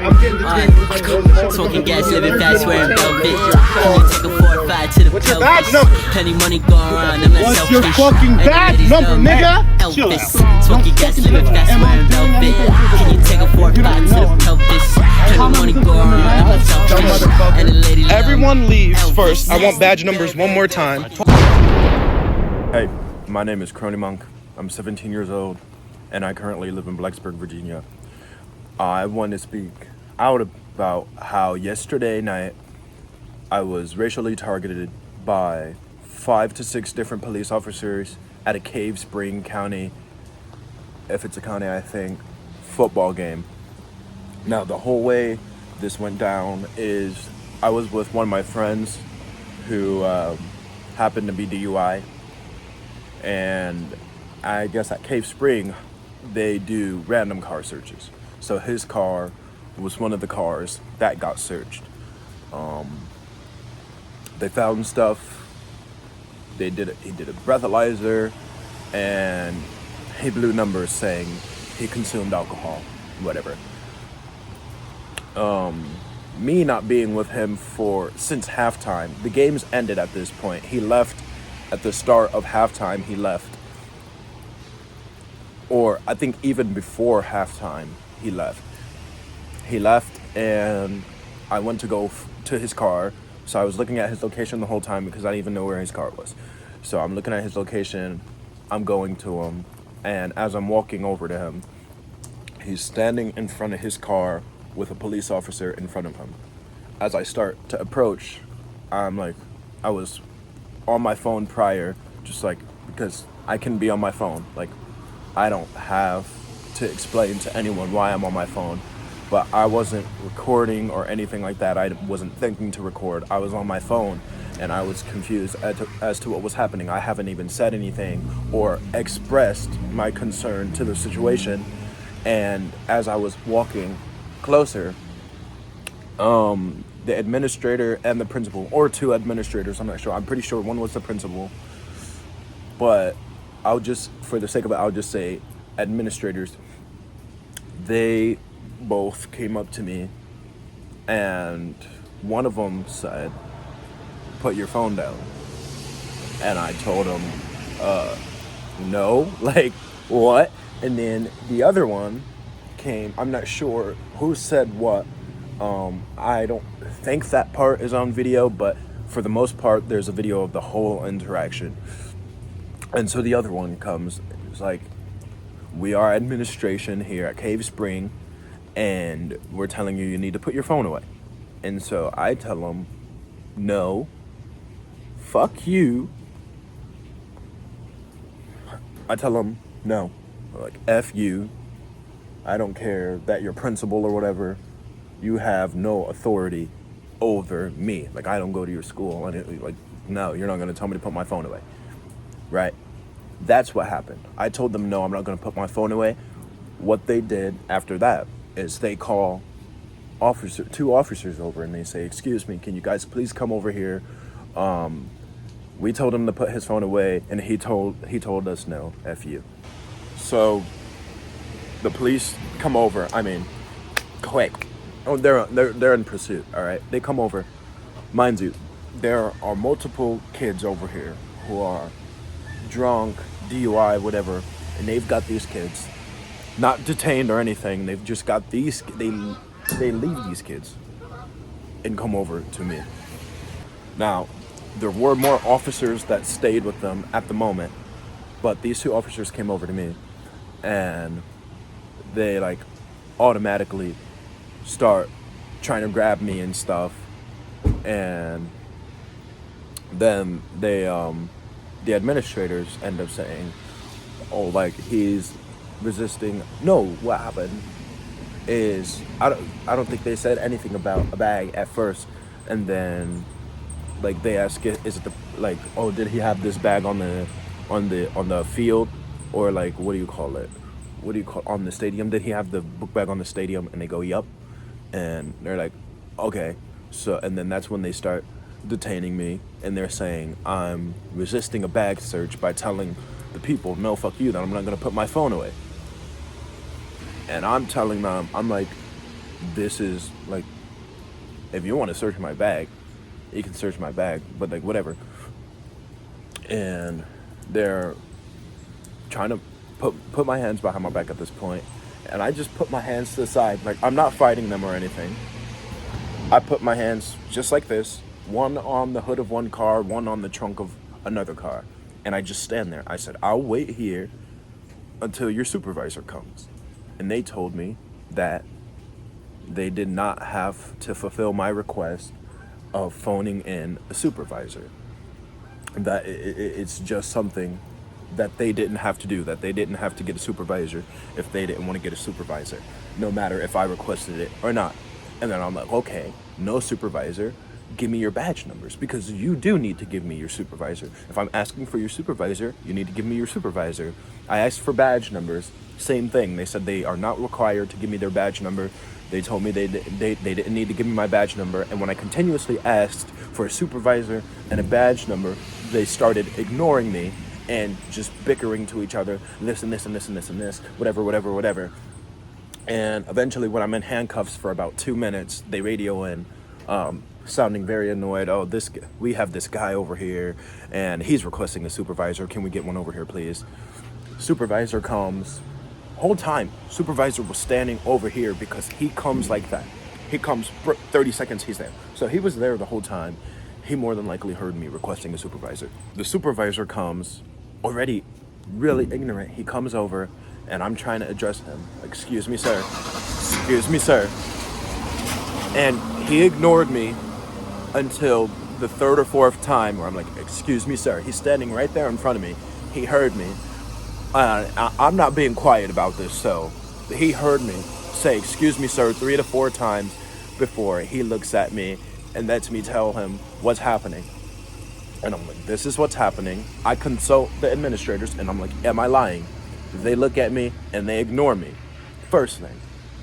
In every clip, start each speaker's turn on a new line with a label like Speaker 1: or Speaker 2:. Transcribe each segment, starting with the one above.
Speaker 1: Smoking gas, living fast, wearing velvet. Can you take a 4 or 5 to the
Speaker 2: What's your badge number?
Speaker 1: Plenty money going around, I'm not
Speaker 2: What's
Speaker 1: selfish.
Speaker 2: your fucking badge number, nigga? Chill
Speaker 1: Elvis. Smoking gas, living fast, wearing velvet. Can you take a 4 or 5 to the pelvis? Plenty money going around, I'm not selfish. And the lady love
Speaker 2: Everyone leaves
Speaker 1: Elvis.
Speaker 2: first. I want badge numbers one more time.
Speaker 3: Hey, my name is Crony Monk. I'm 17 years old, and I currently live in Blacksburg, Virginia. I want to speak out about how yesterday night I was racially targeted by 5 to 6 different police officers at a Cave Spring County, if it's a county, I think, football game. Now, the whole way this went down is I was with one of my friends who happened to be DUI. And I guess at Cave Spring, they do random car searches. So his car was one of the cars that got searched. They found stuff. He did a breathalyzer, and he blew numbers saying he consumed alcohol, whatever. Me not being with him since halftime. The game's ended at this point. He left at the start of halftime. He left. Or I think even before halftime, he left. He left, and I went to go to his car. So I was looking at his location the whole time because I didn't even know where his car was. So I'm looking at his location. I'm going to him. And as I'm walking over to him, he's standing in front of his car with a police officer in front of him. As I start to approach, I'm like, I was on my phone prior, just like, because I can be on my phone. Like, I don't have to explain to anyone why I'm on my phone, but I wasn't recording or anything like that. I wasn't thinking to record. I was on my phone, and I was confused as to what was happening. I haven't even said anything or expressed my concern to the situation. And as I was walking closer, the administrator and the principal, or 2 administrators, I'm not sure. I'm pretty sure one was the principal, but for the sake of it, I'll just say administrators. They both came up to me, and one of them said, "Put your phone down." And I told him, no, like, what? And then the other one came. I'm not sure who said what. I don't think that part is on video, but for the most part, there's a video of the whole interaction. And so the other one comes. It's like, "We are administration here at Cave Spring, and we're telling you need to put your phone away." And so I tell him, "No, fuck you." I tell him, "No, like, F you. I don't care that you're principal or whatever. You have no authority over me. Like, I don't go to your school. And like, no, you're not going to tell me to put my phone away." Right? That's what happened. I told them, no, I'm not going to put my phone away. What they did after that is they call 2 officers over, and they say, "Excuse me, can you guys please come over here?" We told him to put his phone away, and he told us, "No, F you." So the police come over. I mean, quick. Oh, they're in pursuit. All right, they come over. Mind you, there are multiple kids over here who are drunk, DUI, whatever, and they've got these kids not detained or anything. They've just got these. They leave these kids and come over to me. Now, there were more officers that stayed with them at the moment, but these 2 officers came over to me, and they like automatically start trying to grab me and stuff. And then they the administrators end up saying, "Oh, like, he's resisting." No, what happened is I don't think they said anything about a bag at first, and then like they ask, "Is it oh, did he have this bag on the field, or like what do you call it? On the stadium? Did he have the book bag on the stadium?" And they go, "Yup." And they're like, "Okay." So, and then that's when they start detaining me, and they're saying I'm resisting a bag search by telling the people, "No, fuck you, that I'm not gonna put my phone away." And I'm telling them, I'm like, this is like, if you want to search my bag, you can search my bag, but like whatever. And they're trying to put my hands behind my back at this point, and I just put my hands to the side. Like, I'm not fighting them or anything. I put my hands just like this, one on the hood of one car, one on the trunk of another car, and I just stand there. I said, I'll wait here until your supervisor comes. And they told me that they did not have to fulfill my request of phoning in a supervisor. That it's just something that they didn't have to do, that they didn't have to get a supervisor if they didn't want to get a supervisor, no matter if I requested it or not. And then I'm like, okay, no supervisor, give me your badge numbers, because you do need to give me your supervisor. If I'm asking for your supervisor, you need to give me your supervisor. I asked for badge numbers, same thing. They said they are not required to give me their badge number. They told me they didn't need to give me my badge number. And when I continuously asked for a supervisor and a badge number, they started ignoring me and just bickering to each other, this and this and this and this and this, whatever. And eventually, when I'm in handcuffs for about 2 minutes, they radio in, sounding very annoyed. Oh, we have this guy over here, and he's requesting a supervisor. Can we get one over here, please? Supervisor comes. Whole time, supervisor was standing over here because he comes like that. He comes 30 seconds, he's there. So he was there the whole time. He more than likely heard me requesting a supervisor. The supervisor comes, already really ignorant. He comes over, and I'm trying to address him. Excuse me, sir. Excuse me, sir. And he ignored me until the third or fourth time where I'm like, excuse me, sir. He's standing right there in front of me. He heard me. I'm not being quiet about this, so he heard me say, excuse me, sir, 3 to 4 times before he looks at me and lets me tell him what's happening. And I'm like, this is what's happening. I consult the administrators, and I'm like, am I lying? They look at me and they ignore me. First thing,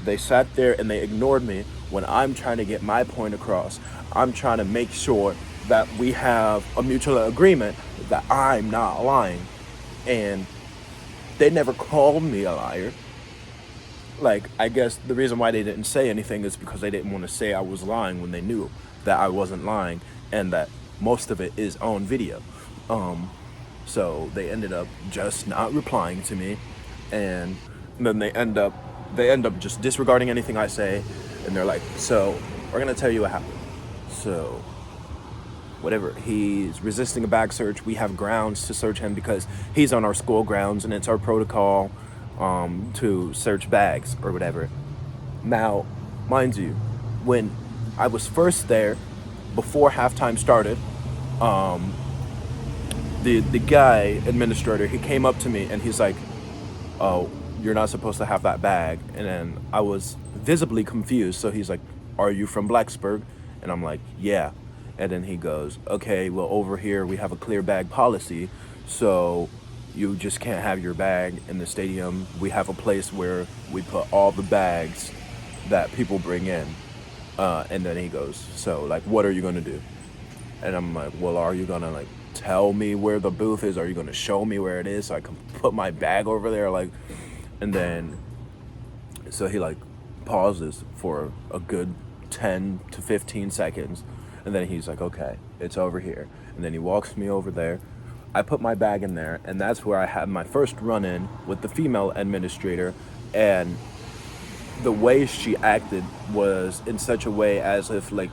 Speaker 3: they sat there and they ignored me when I'm trying to get my point across. I'm trying to make sure that we have a mutual agreement that I'm not lying. And they never called me a liar. Like, I guess the reason why they didn't say anything is because they didn't want to say I was lying when they knew that I wasn't lying and that most of it is on video. So they ended up just not replying to me, and then they end up just disregarding anything I say, and they're like, so we're gonna tell you what happened. So whatever, he's resisting a bag search. We have grounds to search him because he's on our school grounds, and it's our protocol to search bags or whatever. Now, mind you, when I was first there, before halftime started, the guy, administrator, he came up to me and he's like, oh, you're not supposed to have that bag. And then I was visibly confused. So he's like, are you from Blacksburg? And I'm like, yeah. And then he goes, okay, well, over here we have a clear bag policy, so you just can't have your bag in the stadium. We have a place where we put all the bags that people bring in. And then he goes, so, like, what are you going to do? And I'm like, well, are you going to, like, tell me where the booth is? Are you going to show me where it is so I can put my bag over there? Like, and then, so he, like, pauses for a good 10 to 15 seconds. And then he's like, okay, it's over here. And then he walks me over there. I put my bag in there, and that's where I had my first run-in with the female administrator. And the way she acted was in such a way as if, like,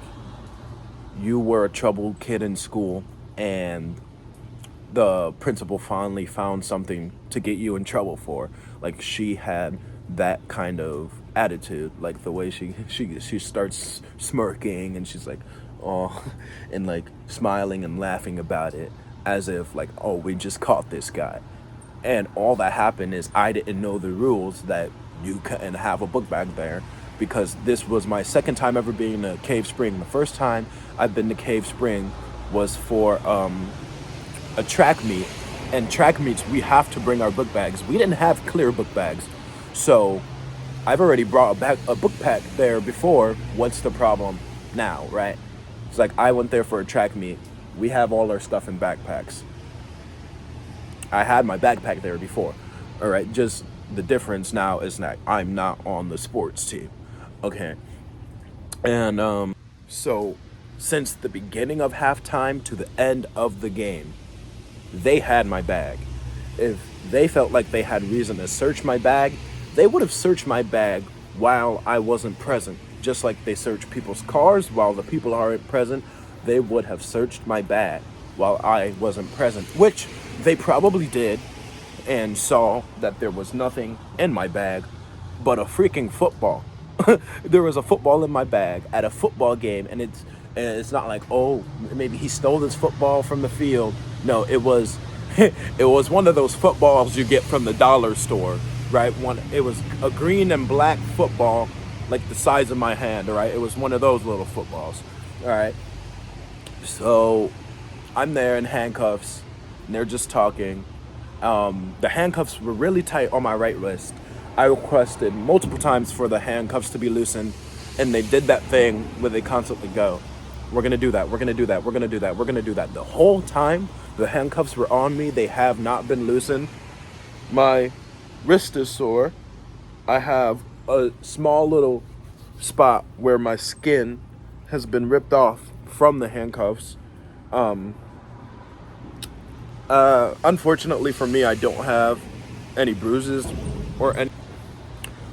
Speaker 3: you were a troubled kid in school and the principal finally found something to get you in trouble for. Like, she had that kind of attitude, like the way she starts smirking, and she's like, oh, and like smiling and laughing about it as if like, oh, we just caught this guy. And all that happened is I didn't know the rules that you couldn't have a book bag there, because this was my second time ever being to Cave Spring. The first time I've been to Cave Spring was for a track meet, and track meets we have to bring our book bags. We didn't have clear book bags, so I've already brought a book pack there before. What's the problem now, right? It's like I went there for a track meet. We have all our stuff in backpacks. I had my backpack there before. All right, just the difference now is that I'm not on the sports team. Okay, And so since the beginning of halftime to the end of the game, they had my bag. If they felt like they had reason to search my bag, they would have searched my bag while I wasn't present. Just like they search people's cars while the people aren't present, they would have searched my bag while I wasn't present, which they probably did, and saw that there was nothing in my bag but a freaking football. There was a football in my bag at a football game, and it's not like, oh, maybe he stole this football from the field. No, it was it was one of those footballs you get from the dollar store, right? It was a green and black football, like the size of my hand, all right? It was one of those little footballs, all right? So I'm there in handcuffs, and they're just talking. The handcuffs were really tight on my right wrist. I requested multiple times for the handcuffs to be loosened, and they did that thing where they constantly go, we're gonna do that, we're gonna do that, we're gonna do that, we're gonna do that. The whole time the handcuffs were on me, they have not been loosened. My wrist is sore. I have a small little spot where my skin has been ripped off from the handcuffs. Unfortunately for me, I don't have any bruises or any.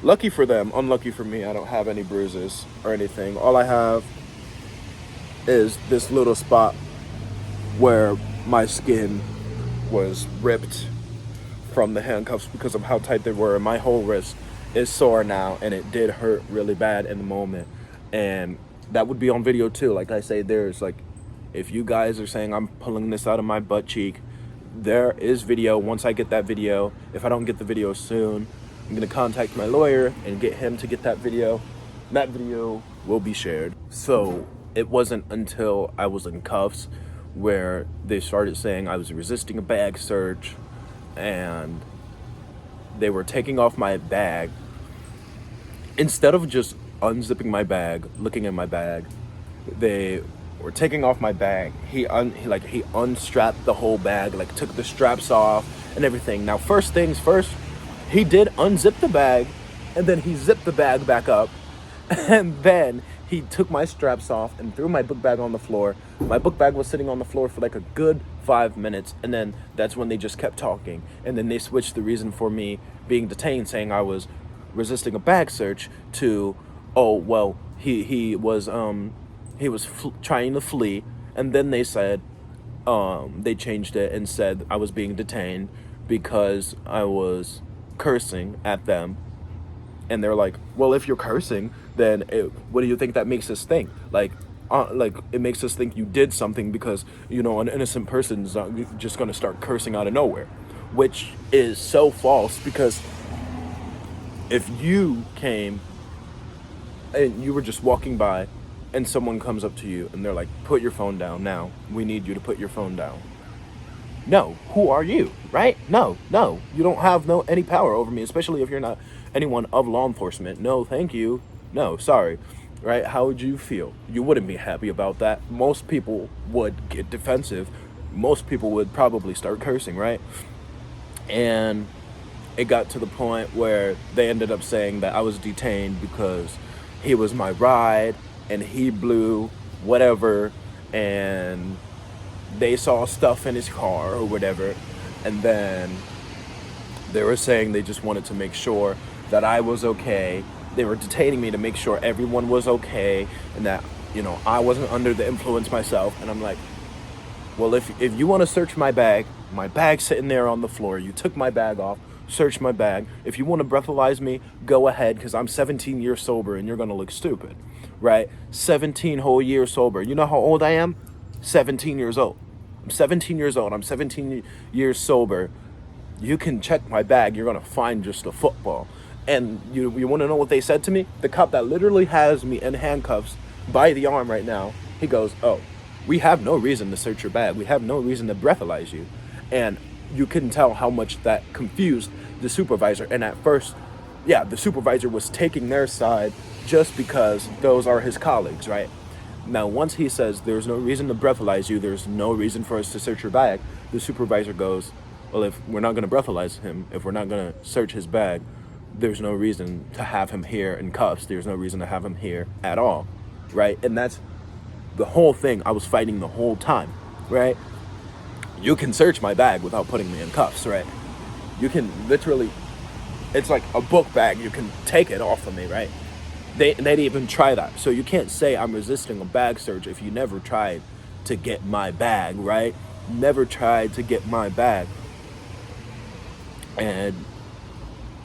Speaker 3: Lucky for them, unlucky for me, I don't have any bruises or anything. All I have is this little spot where my skin was ripped from the handcuffs because of how tight they were. My whole wrist is sore now, and it did hurt really bad in the moment. And that would be on video too. Like I say, there's like, if you guys are saying I'm pulling this out of my butt cheek, there is video. Once I get that video, if I don't get the video soon, I'm gonna contact my lawyer and get him to get that video. That video will be shared. So it wasn't until I was in cuffs where they started saying I was resisting a bag search, and they were taking off my bag. Instead of just unzipping my bag, looking at my bag, they were taking off my bag. He unstrapped the whole bag, like took the straps off and everything. Now, first things first, he did unzip the bag, and then he zipped the bag back up, and then he took my straps off and threw my book bag on the floor. My book bag was sitting on the floor for like a good 5 minutes, and then that's when they just kept talking. And then they switched the reason for me being detained, saying I was resisting a bag search, to, oh, well, he was trying to flee. And then they said, they changed it and said I was being detained because I was cursing at them. And they're like, well, if you're cursing, then what do you think that makes us think? Like it makes us think you did something, because, you know, an innocent person's not just going to start cursing out of nowhere, which is so false. Because if you came and you were just walking by and someone comes up to you and they're like, put your phone down now, we need you to put your phone down. No, who are you, right? No, you don't have any power over me, especially if you're not anyone of law enforcement. No, thank you. No, sorry, right? How would you feel? You wouldn't be happy about that. Most people would get defensive. Most people would probably start cursing, right? And it got to the point where they ended up saying that I was detained because he was my ride and he blew whatever, and they saw stuff in his car or whatever. And then they were saying they just wanted to make sure that I was okay. They were detaining me to make sure everyone was okay, and that, you know, I wasn't under the influence myself. And I'm like, well, if you want to search my bag's sitting there on the floor. You took my bag off, search my bag. If you want to breathalyze me, go ahead, because I'm 17 years sober and you're going to look stupid, right? 17 whole years sober. You know how old I am? 17 years old. I'm 17 years old. I'm 17 years sober. You can check my bag. You're going to find just a football. And you want to know what they said to me? The cop that literally has me in handcuffs by the arm right now, he goes, oh, we have no reason to search your bag. We have no reason to breathalyze you. And you couldn't tell how much that confused the supervisor. And at first, yeah, the supervisor was taking their side just because those are his colleagues, right? Now, once he says there's no reason to breathalyze you, there's no reason for us to search your bag, the supervisor goes, well, if we're not going to breathalyze him, if we're not going to search his bag, there's no reason to have him here in cuffs. There's no reason to have him here at all. right? And that's the whole thing. I was fighting the whole time, right? You can search my bag without putting me in cuffs, right? You can literally, it's like a book bag. You can take it off of me, right? They didn't even try that. So you can't say I'm resisting a bag search if you never tried to get my bag, right? Never tried to get my bag. And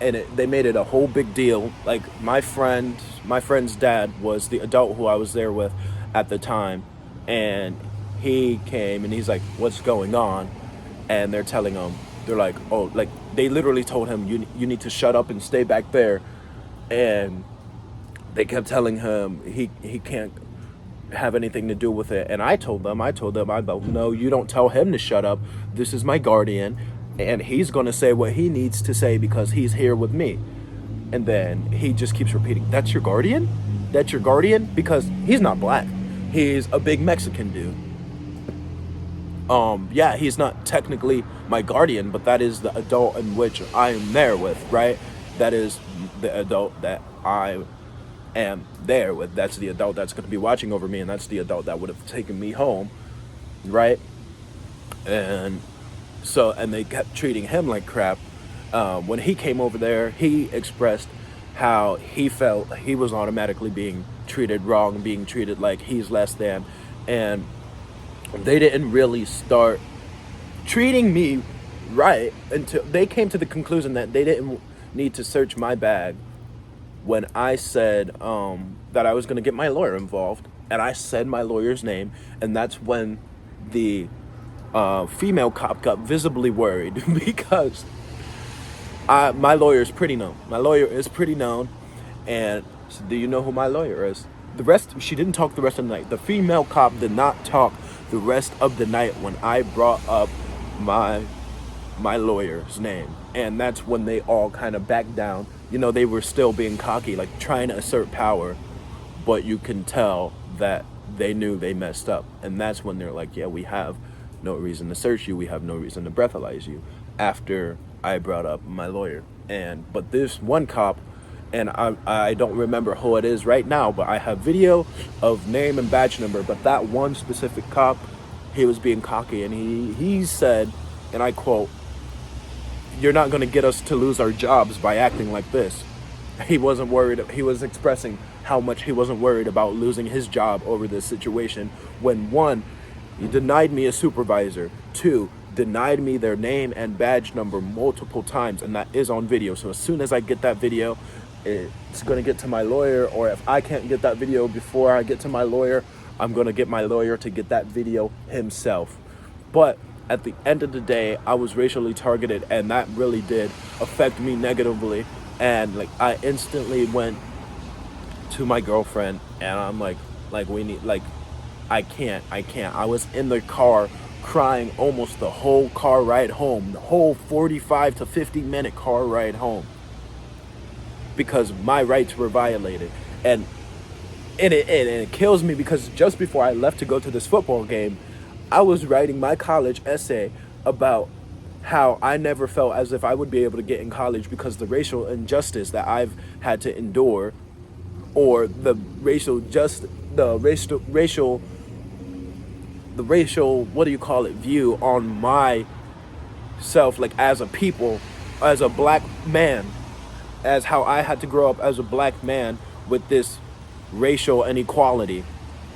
Speaker 3: they made it a whole big deal. Like my friend's dad was the adult who I was there with at the time, and he came and he's like, "What's going on?" And they're telling him, they're like, "Oh," like they literally told him, "You need to shut up and stay back there," and they kept telling him he can't have anything to do with it. And I told them, no, you don't tell him to shut up. This is my guardian, and he's going to say what he needs to say because he's here with me. And then he just keeps repeating, "That's your guardian? That's your guardian?" Because he's not black. He's a big Mexican dude. Yeah, he's not technically my guardian, but that is the adult in which I am there with, right? That is the adult that I am there with. That's the adult that's going to be watching over me, and that's the adult that would have taken me home, right? And they kept treating him like crap. When he came over there, he expressed how he felt he was automatically being treated wrong, being treated like he's less than, and they didn't really start treating me right until they came to the conclusion that they didn't need to search my bag when I said that I was going to get my lawyer involved, and I said my lawyer's name, and that's when the female cop got visibly worried because my lawyer is pretty known. My lawyer is pretty known, and so do you know who my lawyer is? The rest, she didn't talk the rest of the night. The female cop did not talk the rest of the night when I brought up my lawyer's name, and that's when they all kind of backed down. You know, they were still being cocky, like trying to assert power, but you can tell that they knew they messed up. And that's when they're like, "Yeah, we have no reason to search you. We have no reason to breathalyze you," after I brought up my lawyer. But this one cop, and I don't remember who it is right now, but I have video of name and badge number. But that one specific cop, he was being cocky, and he said, and I quote, "You're not going to get us to lose our jobs by acting like this." He wasn't worried. He was expressing how much he wasn't worried about losing his job over this situation when, one, he denied me a supervisor, two, denied me their name and badge number multiple times, and that is on video. So as soon as I get that video, it's going to get to my lawyer, or if I can't get that video before I get to my lawyer, I'm going to get my lawyer to get that video himself. But at the end of the day, I was racially targeted, and that really did affect me negatively. And like, I instantly went to my girlfriend, and I'm like we need, like, I can't. I was in the car crying almost the whole car ride home, the whole 45 to 50 minute car ride home, because my rights were violated. And it kills me because just before I left to go to this football game, I was writing my college essay about how I never felt as if I would be able to get in college because the racial injustice that I've had to endure, or the racial, what do you call it, view on myself, like as a people, as a black man, as how I had to grow up as a black man with this racial inequality.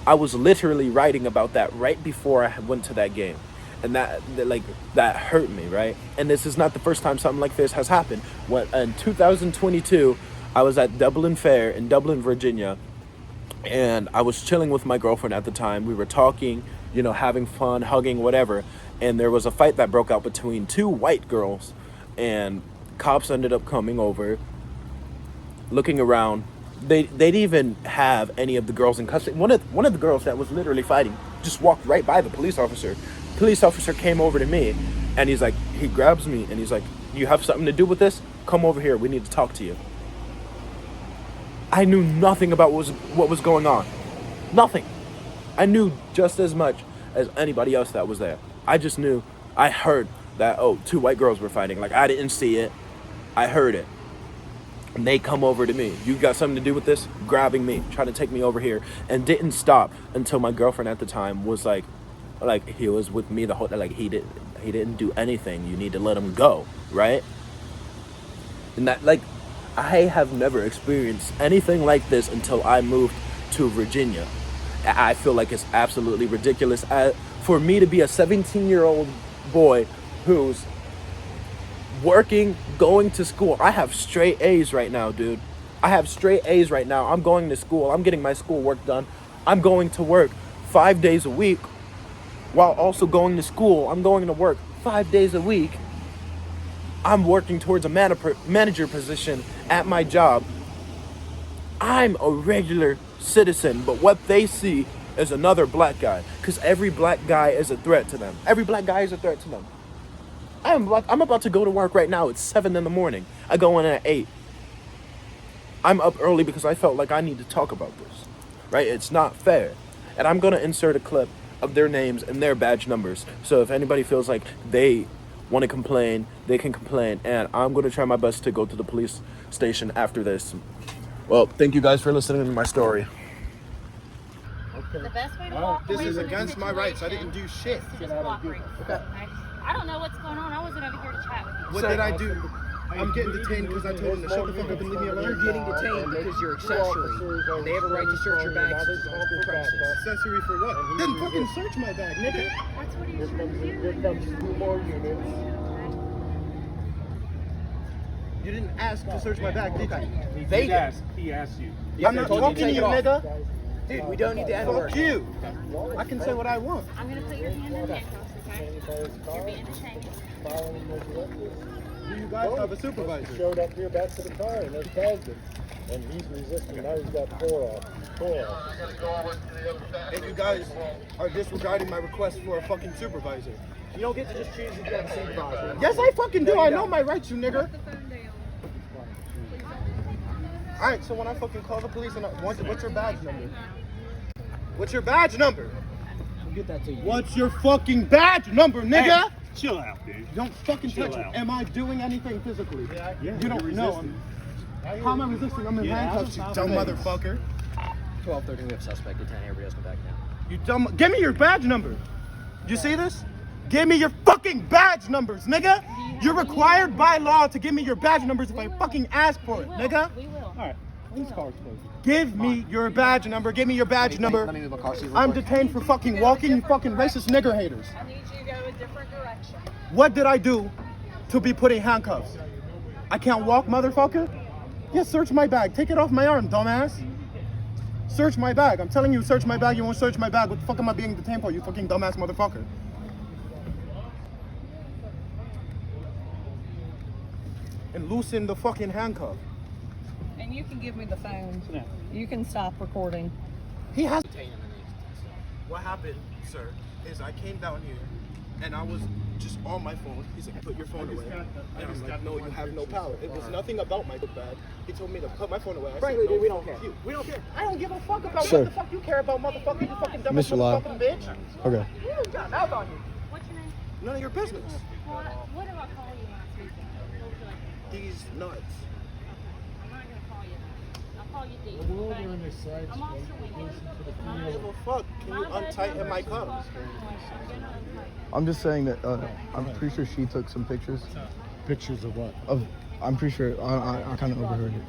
Speaker 3: I was literally writing about that right before I went to that game. And that hurt me, right? And this is not the first time something like this has happened. When in 2022, I was at Dublin Fair in Dublin, Virginia, and I was chilling with my girlfriend at the time. We were talking, you know, having fun, hugging, whatever. And there was a fight that broke out between two white girls, and cops ended up coming over, looking around. They didn't even have any of the girls in custody. One of the girls that was literally fighting just walked right by the police officer. Police officer came over to me, and he grabs me, and he's like, "You have something to do with this? Come over here. We need to talk to you." I knew nothing about what was going on. Nothing. I knew just as much as anybody else that was there. I just knew, I heard that, two white girls were fighting. Like, I didn't see it. I heard it. And they come over to me. You got something to do with this? Grabbing me, trying to take me over here, and didn't stop until my girlfriend at the time was like he was with me the whole like he didn't do anything. You need to let him go, right? And that like I have never experienced anything like this until I moved to Virginia. I feel like it's absolutely ridiculous for me to be a 17-year-old boy who's working, going to school. I have straight A's right now, dude. I have straight A's right now. I'm going to school. I'm getting my schoolwork done. I'm going to work 5 days a week while also going to school. I'm going to work 5 days a week. I'm working towards a manager position at my job. I'm a regular citizen, but what they see is another black guy, because every black guy is a threat to them. Every black guy is a threat to them. I'm about to go to work right now. It's 7 in the morning. I go in at 8. I'm up early because I felt like I need to talk about this, right? It's not fair. And I'm going to insert a clip of their names and their badge numbers. So if anybody feels like they want to complain, they can complain. And I'm going to try my best to go to the police station after this. Well, thank you guys for listening to my story.
Speaker 4: The best way to walk
Speaker 2: This
Speaker 4: away
Speaker 2: is
Speaker 4: from
Speaker 2: against my rights. I didn't do shit.
Speaker 4: is to just walk right. Okay. I don't know what's going on. I wasn't over here to chat with you.
Speaker 2: What did I do? I'm getting detained because I told him to shut the fuck up and leave me alone.
Speaker 5: You're getting detained because you're accessory. They have a right to search your bags off the premises.
Speaker 2: Accessory for what? Then fucking search my bag, nigga.
Speaker 4: That's what he was trying to do.
Speaker 2: You didn't ask to search my bag, did you?
Speaker 6: They asked. He asked you.
Speaker 2: I'm not talking to you, nigga.
Speaker 5: Dude, we don't need the N-word.
Speaker 2: Fuck you. I can say what I want.
Speaker 4: I'm going to put your hand in handcuffs, okay? You're being detained.
Speaker 2: Do you guys have a supervisor?
Speaker 6: Showed up here back to the car and they tagged him. And he's resisting. Now he's got four off.
Speaker 2: And you guys are disregarding my request for a fucking supervisor.
Speaker 5: You don't get to just choose if you want a supervisor.
Speaker 2: Yes, I fucking do. I know my rights, you nigga. Alright, so when I fucking call the police and what's your badge number? What's your badge number?
Speaker 5: We'll get that to you.
Speaker 2: What's your fucking badge number, nigga?
Speaker 6: Chill out, dude.
Speaker 2: Don't fucking
Speaker 6: Chill
Speaker 2: touch
Speaker 6: out.
Speaker 2: it. Am I doing anything physically?
Speaker 6: Yeah,
Speaker 2: You don't know. How am I resisting? I'm in handcuffs, you dumb motherfucker.
Speaker 5: 12:30, we have suspect. Get 10. Everybody else go back now.
Speaker 2: You dumb. Give me your badge number. You see this? Give me your fucking badge numbers, nigga. You're required by law to give me your badge numbers if I fucking ask for it, nigga.
Speaker 4: We will.
Speaker 6: All right. These cars closed.
Speaker 2: Give me your badge number. Give me your badge number.
Speaker 5: Let me move my car seat real
Speaker 2: I'm
Speaker 5: quick.
Speaker 2: detained for fucking walking, you fucking racist nigger haters.
Speaker 4: I need you to go a different direction.
Speaker 2: What did I do to be put in handcuffs? I can't walk, motherfucker? Yeah, search my bag. Take it off my arm, dumbass. Search my bag. I'm telling you, search my bag. You won't search my bag. What the fuck am I being detained for, you fucking dumbass motherfucker? And loosen the fucking handcuff.
Speaker 7: And you can give me the phone. You can stop recording.
Speaker 2: He has. What happened, sir, is I came down here and I was just on my phone. He's like, put your phone away. And I'm like, no, you have no power. It was nothing about my book bag. He told me to put my phone away. I
Speaker 5: Frankly,
Speaker 2: said, no,
Speaker 5: dude, we don't
Speaker 2: fuck
Speaker 5: care.
Speaker 2: you. We don't care. I don't give a fuck about
Speaker 8: Sir.
Speaker 2: what the fuck you care about, motherfucker. You fucking dumb
Speaker 8: Mr. Lyle.
Speaker 2: motherfucking bitch.
Speaker 8: Okay.
Speaker 2: You don't got mouth on you.
Speaker 4: What's your name?
Speaker 2: None of your business.
Speaker 4: What do I call you when I speak to you? What would you like to do?
Speaker 2: He's nuts.
Speaker 4: I'm not going to call you that. I'll call you D. Okay? I'm Officer Wheeler.
Speaker 2: I don't give a fuck. Can you untighten my cuffs?
Speaker 8: I'm just saying that I'm pretty sure she took some pictures
Speaker 6: Pictures of what?
Speaker 8: of. I'm pretty sure I kind of overheard it.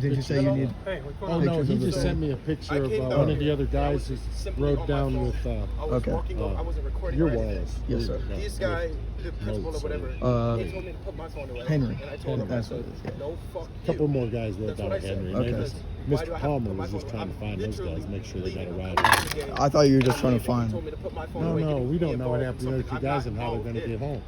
Speaker 8: Did you say you need?
Speaker 6: Oh no,
Speaker 8: pictures
Speaker 6: he
Speaker 8: of the
Speaker 6: just
Speaker 8: thing?
Speaker 6: sent me a picture
Speaker 2: I
Speaker 6: of
Speaker 2: came down
Speaker 6: one of the
Speaker 2: here.
Speaker 6: other guys who
Speaker 2: Simply
Speaker 6: rode
Speaker 2: on my
Speaker 6: down
Speaker 2: phone.
Speaker 6: with
Speaker 2: I was
Speaker 8: Okay.
Speaker 2: walking over. I wasn't recording.
Speaker 6: your
Speaker 2: or anything.
Speaker 6: Wallace.
Speaker 8: Yes, sir.
Speaker 2: This guy, the principal or whatever, he told me to put my phone away.
Speaker 8: Henry.
Speaker 2: And I told him, I
Speaker 8: That's
Speaker 2: said,
Speaker 8: what it is, yeah.
Speaker 2: no, fuck
Speaker 6: A couple
Speaker 2: you.
Speaker 6: more guys rode
Speaker 2: That's
Speaker 6: down
Speaker 2: what I
Speaker 6: with
Speaker 2: said.
Speaker 6: Henry.
Speaker 8: Okay.
Speaker 6: Maybe
Speaker 2: Why do
Speaker 6: Mr.
Speaker 2: I have
Speaker 6: Palmer
Speaker 2: put my
Speaker 6: was just
Speaker 2: phone
Speaker 6: trying to
Speaker 2: away?
Speaker 6: find
Speaker 2: I'm
Speaker 6: those guys,
Speaker 2: literally
Speaker 6: make sure they got a
Speaker 2: leaving
Speaker 6: ride
Speaker 2: the
Speaker 6: home.
Speaker 2: fucking game.
Speaker 8: I thought you were just
Speaker 2: And
Speaker 8: trying
Speaker 2: I'm
Speaker 8: to
Speaker 2: leaving. He
Speaker 8: find.
Speaker 2: told me to put my phone
Speaker 6: No,
Speaker 2: away,
Speaker 6: no,
Speaker 2: getting
Speaker 6: we don't know what
Speaker 2: involved in
Speaker 6: happened to those two
Speaker 2: something
Speaker 6: guys
Speaker 2: I'm
Speaker 6: and how
Speaker 2: not
Speaker 6: they're going to
Speaker 2: involved
Speaker 6: get home.
Speaker 2: in.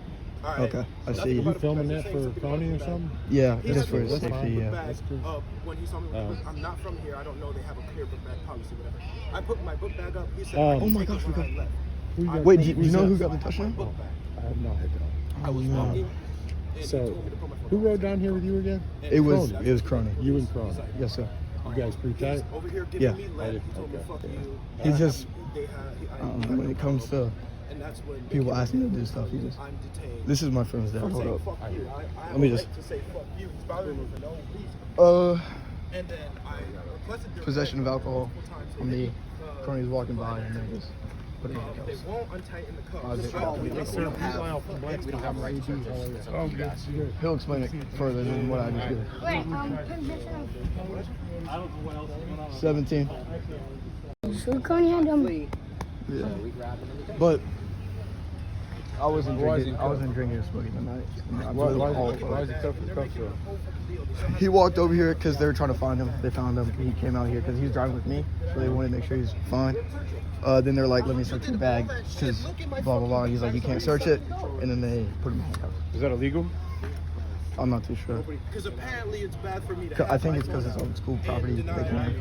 Speaker 2: All right.
Speaker 8: Okay, I
Speaker 2: Nothing
Speaker 8: see.
Speaker 2: about
Speaker 6: You
Speaker 2: it,
Speaker 6: filming
Speaker 2: because
Speaker 6: that
Speaker 2: he's saying
Speaker 6: for
Speaker 2: something
Speaker 6: Connie or
Speaker 2: about
Speaker 6: something?
Speaker 8: Yeah,
Speaker 2: He
Speaker 8: just
Speaker 2: has
Speaker 8: for
Speaker 2: a book
Speaker 8: safety. Yeah.
Speaker 2: bag,
Speaker 6: That's cool.
Speaker 2: when he saw me, I'm not from here. I don't know. They have a clear book bag policy, whatever. I put my book bag up. He said,
Speaker 6: Oh.
Speaker 2: I can
Speaker 8: Oh my
Speaker 2: take it
Speaker 8: gosh,
Speaker 2: when
Speaker 8: we
Speaker 2: I left.
Speaker 6: Who you got-
Speaker 8: Wait, do you
Speaker 6: who's
Speaker 8: know
Speaker 6: that?
Speaker 8: who got the
Speaker 2: My
Speaker 8: touchdown?
Speaker 2: book bag.
Speaker 6: I have no idea.
Speaker 2: I was
Speaker 8: no.
Speaker 2: walking. And
Speaker 6: So,
Speaker 2: he told me to put my phone
Speaker 6: who
Speaker 2: away.
Speaker 6: rode down here with you again?
Speaker 8: It was
Speaker 6: Crony.
Speaker 8: Crony.
Speaker 6: You and Crony.
Speaker 8: Yes, sir.
Speaker 6: You guys pretty
Speaker 2: He was
Speaker 6: tight?
Speaker 2: over here giving
Speaker 8: Yeah.
Speaker 2: me lead. He told me,
Speaker 6: Okay.
Speaker 2: fuck you.
Speaker 8: He just.
Speaker 2: They
Speaker 8: I don't know, when it comes to
Speaker 2: And that's when
Speaker 8: people ask me to do stuff. He just.
Speaker 2: I'm detained.
Speaker 8: This is my friend's dad.
Speaker 2: For
Speaker 8: Hold
Speaker 2: saying
Speaker 8: up.
Speaker 2: fuck you. I
Speaker 8: Let me
Speaker 2: have a
Speaker 8: just-
Speaker 2: right to say fuck you. He's bothering me for no reason. And then I requested their
Speaker 8: Possession of
Speaker 2: bag
Speaker 8: alcohol
Speaker 2: multiple times,
Speaker 8: on me.
Speaker 2: because
Speaker 8: Cronies walking by and they just put it in
Speaker 2: They
Speaker 8: handcuffs.
Speaker 2: won't untighten the cuffs.
Speaker 8: Oh, they-
Speaker 2: I don't
Speaker 5: We
Speaker 2: know.
Speaker 5: don't have a right to search it. It's up to you guys.
Speaker 8: He'll explain it further than what I just did.
Speaker 9: Wait, position
Speaker 8: 17.
Speaker 9: So Coney had
Speaker 8: Yeah. But I wasn't drinking. I wasn't drinking and smoking tonight.
Speaker 6: Why is he tough for cuffs though?
Speaker 8: He walked over here because they were trying to find him. They found him. He came out here because he was driving with me, so they wanted to make sure he's fine. Then they're like, "Let me search your bag," because blah blah blah. He's like, "You can't search it," and then they put him in handcuffs.
Speaker 6: Is that illegal?
Speaker 8: I'm not too sure.
Speaker 2: Because apparently it's bad for me to
Speaker 8: I think it's because it's on school property. They can.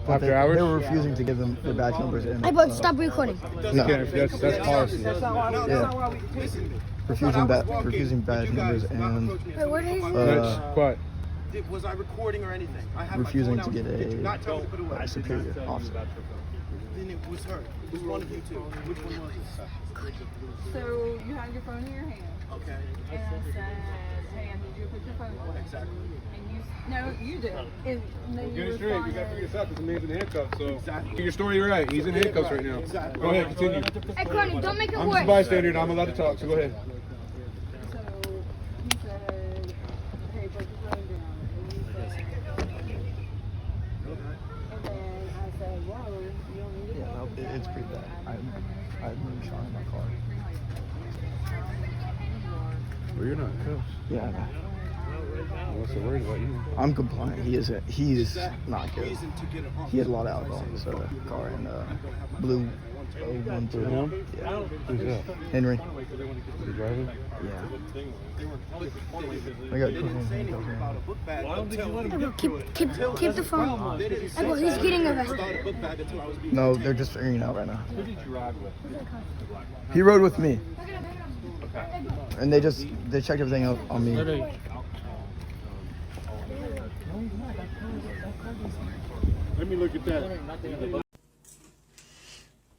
Speaker 8: But
Speaker 6: After
Speaker 8: they
Speaker 6: hours?
Speaker 8: were refusing to give them their badge numbers. And,
Speaker 9: I about stop recording.
Speaker 8: no,
Speaker 6: That's policy.
Speaker 8: yeah, refusing badge numbers and
Speaker 9: Wait, what is it?
Speaker 6: That's quiet.
Speaker 2: Was I recording or anything? I had
Speaker 8: refusing
Speaker 2: my
Speaker 8: to
Speaker 2: phone
Speaker 8: get
Speaker 2: out. Did
Speaker 8: a
Speaker 2: not tell me to put it away.
Speaker 8: superior officer.
Speaker 2: Then it was her. It was one of you two. Which one was it?
Speaker 7: So you have your phone in your hand
Speaker 2: Okay.
Speaker 7: and I said, hey, I need you to put your phone away.
Speaker 2: Exactly.
Speaker 7: And you did. And then
Speaker 6: Get
Speaker 7: you
Speaker 6: it straight. We gotta
Speaker 7: responded,
Speaker 6: figure this out because the man's in handcuffs. So
Speaker 2: Exactly.
Speaker 6: get your story right. He's in handcuffs right now.
Speaker 2: Exactly.
Speaker 6: Go ahead, continue.
Speaker 9: Hey, Coney, don't make it
Speaker 6: I'm just a
Speaker 9: worse.
Speaker 6: bystander and I'm allowed to talk. So go ahead.
Speaker 7: so he said, hey, put your phone down. And you said, and then I said, whoa, you don't need to
Speaker 8: Yeah, no, it's pretty bad. I had moonshine in my car.
Speaker 6: Well, you're not cuffs.
Speaker 8: Yeah, I know.
Speaker 6: I'm also worried about you.
Speaker 8: I'm compliant. He is not good.
Speaker 2: Reason to get it off.
Speaker 8: He had a lot of alcohol in his car and blue 012.
Speaker 6: Him?
Speaker 8: Yeah.
Speaker 6: Who's that?
Speaker 8: Henry.
Speaker 6: You driving?
Speaker 8: Yeah. I got cocaine handcuffs
Speaker 2: About
Speaker 8: now.
Speaker 2: a book bag until
Speaker 9: I go, keep the phone. I go, he's getting arrested.
Speaker 2: a book bag until I was being
Speaker 8: No, they're just figuring it out right now. He rode with me. And they checked everything out on me.
Speaker 6: Let me look at that.